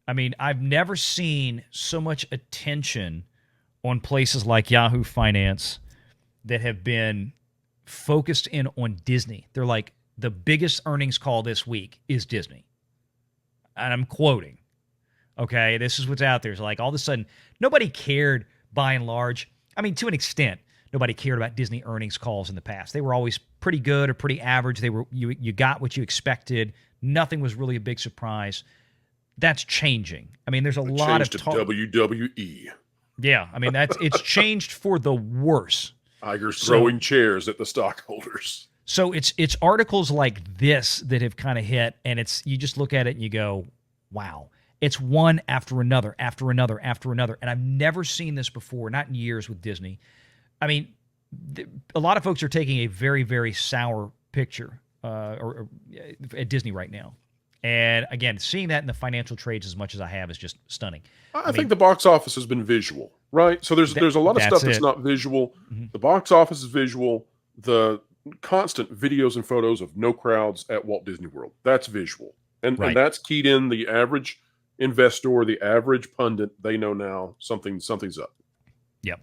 I mean, I've never seen so much attention on places like Yahoo Finance that have been focused in on Disney. They're like, the biggest earnings call this week is Disney. And I'm quoting. Okay, this is what's out there. It's like all of a sudden, nobody cared by and large. I mean, to an extent, nobody cared about Disney earnings calls in the past. They were always pretty good or pretty average. They were you got what you expected. Nothing was really a big surprise. That's changing. I mean, there's a lot of talk. WWE. Yeah, I mean it's changed for the worse. Iger's throwing chairs at the stockholders. So it's articles like this that have kind of hit, and you just look at it and you go, wow. It's one after another, after another, after another. And I've never seen this before, not in years with Disney. I mean, a lot of folks are taking a very, very sour picture at Disney right now. And again, seeing that in the financial trades as much as I have is just stunning. I think the box office has been visual, right? So there's a lot of stuff that's not visual. Mm-hmm. The box office is visual. The constant videos and photos of no crowds at Walt Disney World, that's visual. And that's keyed in the average investor, the average pundit. They know now something's up. Yep.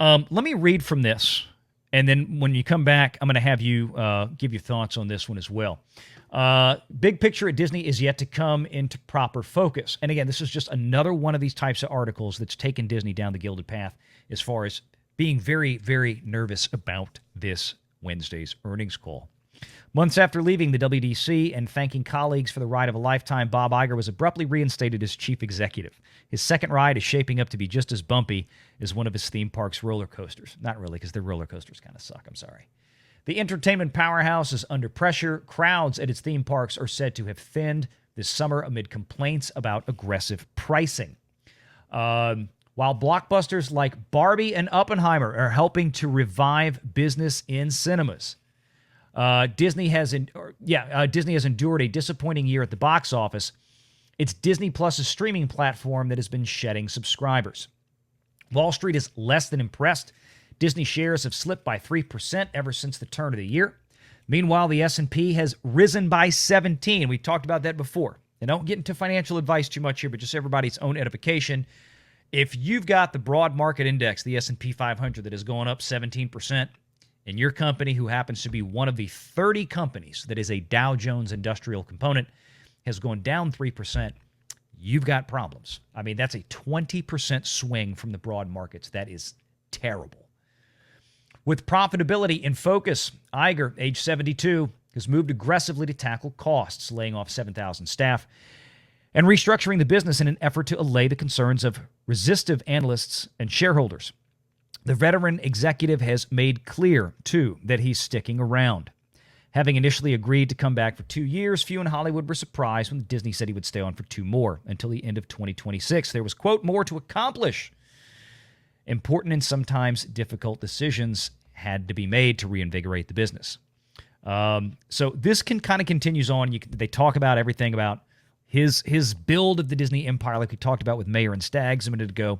Let me read from this, and then when you come back, I'm going to have you give your thoughts on this one as well. Big picture at Disney is yet to come into proper focus. And again, this is just another one of these types of articles that's taken Disney down the gilded path as far as being very, very nervous about this Wednesday's earnings call. Months after leaving the WDC and thanking colleagues for the ride of a lifetime, Bob Iger was abruptly reinstated as chief executive. His second ride is shaping up to be just as bumpy as one of his theme park's roller coasters. Not really, because their roller coasters kind of suck. I'm sorry. The entertainment powerhouse is under pressure. Crowds at its theme parks are said to have thinned this summer amid complaints about aggressive pricing. While blockbusters like Barbie and Oppenheimer are helping to revive business in cinemas, Disney has endured a disappointing year at the box office. It's Disney Plus's streaming platform that has been shedding subscribers. Wall Street is less than impressed. Disney shares have slipped by 3% ever since the turn of the year. Meanwhile, the S&P has risen by 17. We talked about that before. And don't get into financial advice too much here, but just everybody's own edification. If you've got the broad market index, the S&P 500, that is going up 17%, and your company, who happens to be one of the 30 companies that is a Dow Jones industrial component, has gone down 3%, you've got problems. I mean, that's a 20% swing from the broad markets. That is terrible. With profitability in focus, Iger, age 72, has moved aggressively to tackle costs, laying off 7,000 staff and restructuring the business in an effort to allay the concerns of resistive analysts and shareholders. The veteran executive has made clear, too, that he's sticking around. Having initially agreed to come back for 2 years, few in Hollywood were surprised when Disney said he would stay on for 2 more until the end of 2026. There was, quote, more to accomplish. Important and sometimes difficult decisions had to be made to reinvigorate the business. So this kind of continues on. They talk about everything about his build of the Disney empire, like we talked about with Mayer and Staggs a minute ago.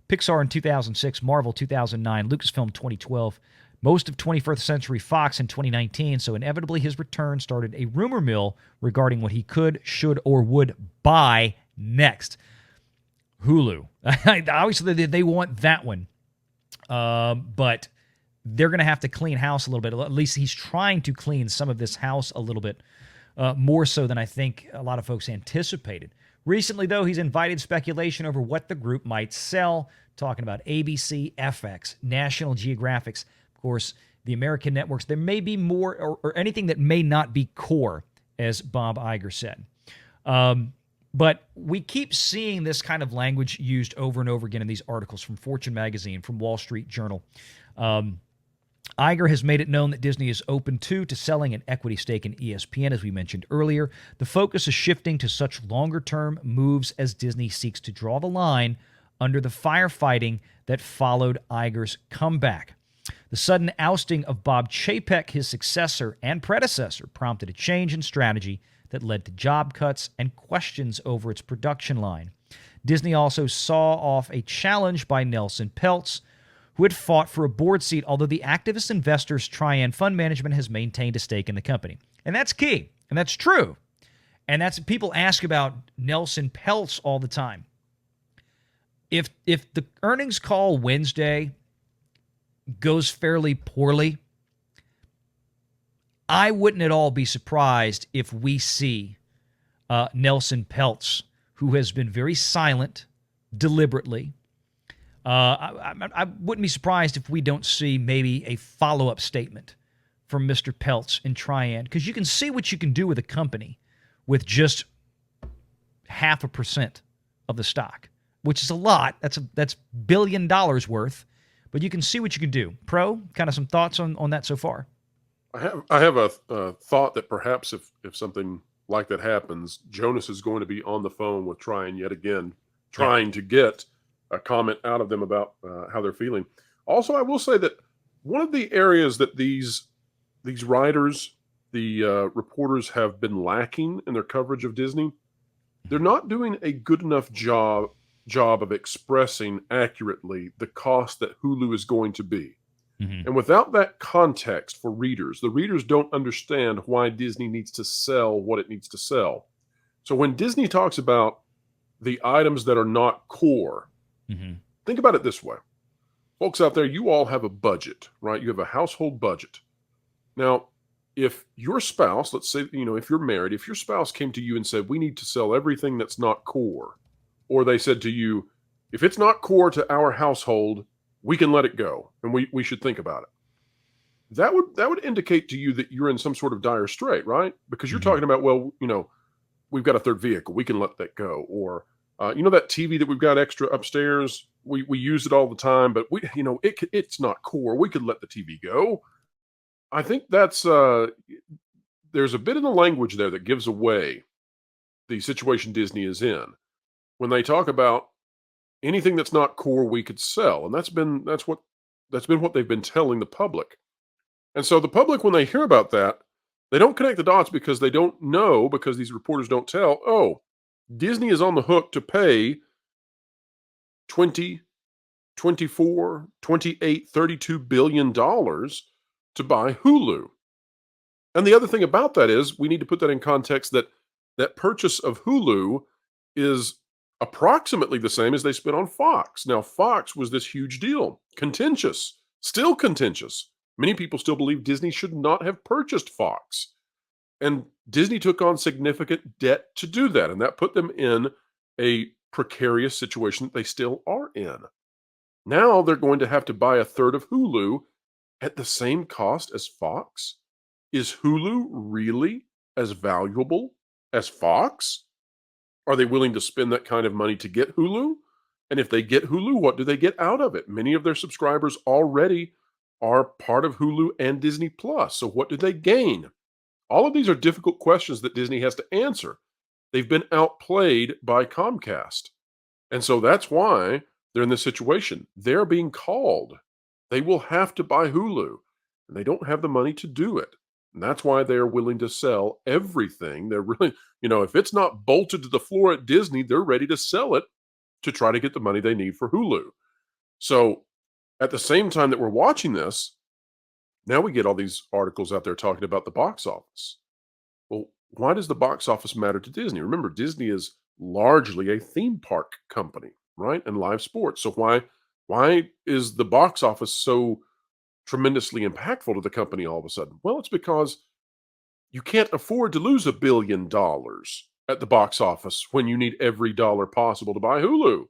Pixar in 2006, Marvel 2009, Lucasfilm 2012, most of 21st Century Fox in 2019. So inevitably his return started a rumor mill regarding what he could, should, or would buy next. Hulu. Obviously, they want that one. But they're going to have to clean house a little bit. At least he's trying to clean some of this house a little bit more so than I think a lot of folks anticipated. Recently, though, he's invited speculation over what the group might sell, talking about ABC, FX, National Geographics, of course, the American networks. There may be more or anything that may not be core, as Bob Iger said. But we keep seeing this kind of language used over and over again in these articles from Fortune Magazine, from Wall Street Journal. Iger has made it known that Disney is open to selling an equity stake in ESPN, as we mentioned earlier. The focus is shifting to such longer-term moves as Disney seeks to draw the line under the firefighting that followed Iger's comeback. The sudden ousting of Bob Chapek, his successor and predecessor, prompted a change in strategy that led to job cuts and questions over its production line. Disney also saw off a challenge by Nelson Peltz, who had fought for a board seat, although the activist investors Trian Fund Management has maintained a stake in the company. And that's key, and that's true. And that's, people ask about Nelson Peltz all the time. If the earnings call Wednesday goes fairly poorly, I wouldn't at all be surprised if we see Nelson Peltz, who has been very silent deliberately. I wouldn't be surprised if we don't see maybe a follow-up statement from Mr. Peltz in Trian, because you can see what you can do with a company with just 0.5% of the stock, which is a lot. That's $1 billion worth, but you can see what you can do. Pro, kind of some thoughts on that so far? I have a thought that perhaps if something like that happens, Jonas is going to be on the phone with Trian yet again, trying to get a comment out of them about how they're feeling. Also, I will say that one of the areas that these writers, the reporters, have been lacking in their coverage of Disney, they're not doing a good enough job of expressing accurately the cost that Hulu is going to be. And without that context for readers, the readers don't understand why Disney needs to sell what it needs to sell. So when Disney talks about the items that are not core, think about it this way. Folks out there, you all have a budget, right? You have a household budget. Now, if your spouse, let's say, if you're married, if your spouse came to you and said, we need to sell everything that's not core, or they said to you, if it's not core to our household, we can let it go, and we should think about it. That would indicate to you that you're in some sort of dire strait, right? Because you're talking about, well, we've got a third vehicle, we can let that go, or that TV that we've got extra upstairs, we use it all the time, but it's not core, we could let the TV go. I think that's there's a bit in the language there that gives away the situation Disney is in when they talk about anything that's not core we could sell, and that's been what they've been telling the public. And so the public, when they hear about that, they don't connect the dots because they don't know, because these reporters don't tell, oh, Disney is on the hook to pay 20, 24, 28, $32 billion to buy Hulu. And the other thing about that is we need to put that in context that purchase of Hulu is approximately the same as they spent on Fox. Now, Fox was this huge deal, contentious, still contentious. Many people still believe Disney should not have purchased Fox. And Disney took on significant debt to do that, and that put them in a precarious situation that they still are in. Now they're going to have to buy a third of Hulu at the same cost as Fox. Is Hulu really as valuable as Fox? Are they willing to spend that kind of money to get Hulu? And if they get Hulu, what do they get out of it? Many of their subscribers already are part of Hulu and Disney Plus. So what do they gain? All of these are difficult questions that Disney has to answer. They've been outplayed by Comcast. And so that's why they're in this situation. They're being called. They will have to buy Hulu, and they don't have the money to do it. And that's why they're willing to sell everything. They're really, if it's not bolted to the floor at Disney, they're ready to sell it to try to get the money they need for Hulu. So at the same time that we're watching this, now we get all these articles out there talking about the box office. Well, why does the box office matter to Disney? Remember, Disney is largely a theme park company, right? And live sports. So why is the box office so tremendously impactful to the company all of a sudden? Well, it's because you can't afford to lose $1 billion at the box office when you need every dollar possible to buy Hulu.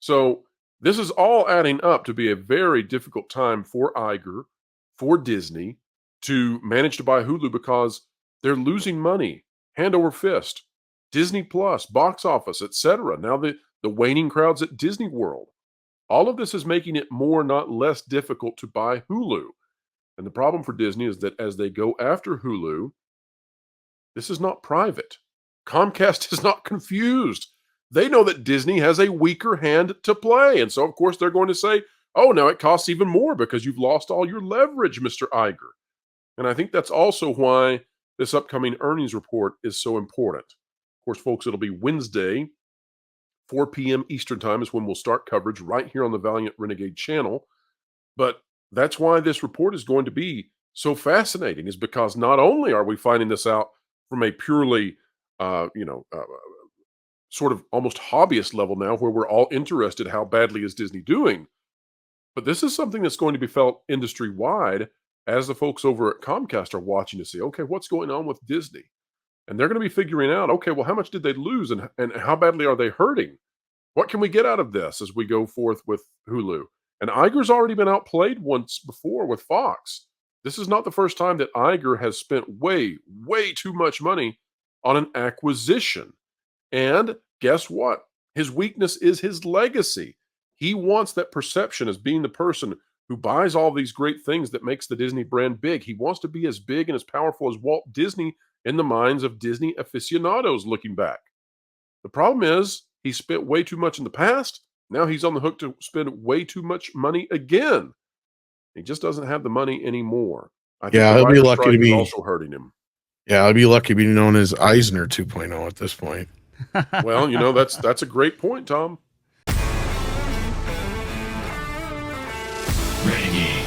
So this is all adding up to be a very difficult time for Iger, for Disney, to manage to buy Hulu because they're losing money hand over fist. Disney Plus, box office, etc. Now the waning crowds at Disney World. All of this is making it more, not less, difficult to buy Hulu. And the problem for Disney is that as they go after Hulu, this is not private. Comcast is not confused. They know that Disney has a weaker hand to play. And so, of course, they're going to say, oh, now it costs even more because you've lost all your leverage, Mr. Iger. And I think that's also why this upcoming earnings report is so important. Of course, folks, it'll be Wednesday, 4 p.m. Eastern Time is when we'll start coverage right here on the Valiant Renegade channel. But that's why this report is going to be so fascinating, is because not only are we finding this out from a purely sort of almost hobbyist level now, where we're all interested how badly is Disney doing. But this is something that's going to be felt industry wide as the folks over at Comcast are watching to see, okay, what's going on with Disney? And they're going to be figuring out, okay, well, how much did they lose and how badly are they hurting? What can we get out of this as we go forth with Hulu? And Iger's already been outplayed once before with Fox. This is not the first time that Iger has spent way, way too much money on an acquisition. And guess what? His weakness is his legacy. He wants that perception as being the person who buys all these great things that makes the Disney brand big. He wants to be as big and as powerful as Walt Disney in the minds of Disney aficionados looking back. The problem is he spent way too much in the past. Now he's on the hook to spend way too much money again. He just doesn't have the money anymore. I think he'll be lucky to be also hurting him. Yeah, I'll be lucky to be known as Eisner 2.0 at this point. Well, that's a great point, Tom. Renegade.